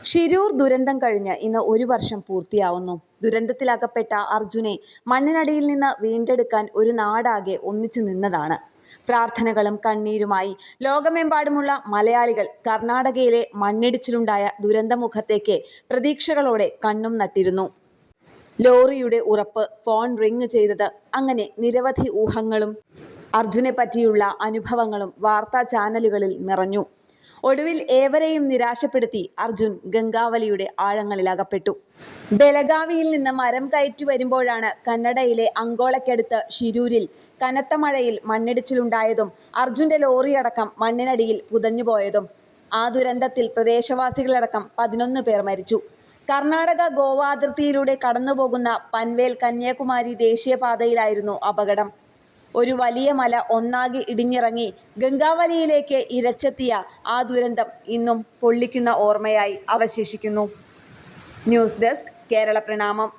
ഷിരൂർ ദുരന്തം കഴിഞ്ഞ് ഇന്ന് 1 വർഷം പൂർത്തിയാവുന്നു. ദുരന്തത്തിലകപ്പെട്ട അർജുനെ മണ്ണിനടിയിൽ നിന്ന് വീണ്ടെടുക്കാൻ ഒരു നാടാകെ ഒന്നിച്ചു നിന്നതാണ്. പ്രാർത്ഥനകളും കണ്ണീരുമായി ലോകമെമ്പാടുമുള്ള മലയാളികൾ കർണാടകയിലെ മണ്ണിടിച്ചിലുണ്ടായ ദുരന്തമുഖത്തേക്ക് പ്രതീക്ഷകളോടെ കണ്ണും നട്ടിരുന്നു. ലോറിയുടെ ഉറപ്പ്, ഫോൺ റിങ് ചെയ്തത്, അങ്ങനെ നിരവധി ഊഹങ്ങളും അർജുനെ പറ്റിയുള്ള അനുഭവങ്ങളും വാർത്താ ചാനലുകളിൽ നിറഞ്ഞു. ഒടുവിൽ ഏവരെയും നിരാശപ്പെടുത്തി അർജുൻ ഗംഗാവലിയുടെ ആഴങ്ങളിൽ അകപ്പെട്ടു. ബെലഗാവിയിൽ നിന്ന് മരം കയറ്റി വരുമ്പോഴാണ് കന്നഡയിലെ അങ്കോളയ്ക്കടുത്ത് ഷിരൂരിൽ കനത്ത മഴയിൽ മണ്ണിടിച്ചിലുണ്ടായതും അർജുന്റെ ലോറിയടക്കം മണ്ണിനടിയിൽ പുതഞ്ഞുപോയതും. ആ ദുരന്തത്തിൽ പ്രദേശവാസികളടക്കം 11 പേർ മരിച്ചു. കർണാടക ഗോവ അതിർത്തിയിലൂടെ കടന്നുപോകുന്ന പൻവേൽ കന്യാകുമാരി ദേശീയപാതയിലായിരുന്നു അപകടം. ഒരു വലിയ മല ഒന്നാകെ ഇടിഞ്ഞിറങ്ങി ഗംഗാവലിയിലേക്ക് ഇരച്ചെത്തിയ ആ ദുരന്തം ഇന്നും പൊള്ളിക്കുന്ന ഓർമ്മയായി അവശേഷിക്കുന്നു. ന്യൂസ് ഡെസ്ക് കേരള പ്രണാമം.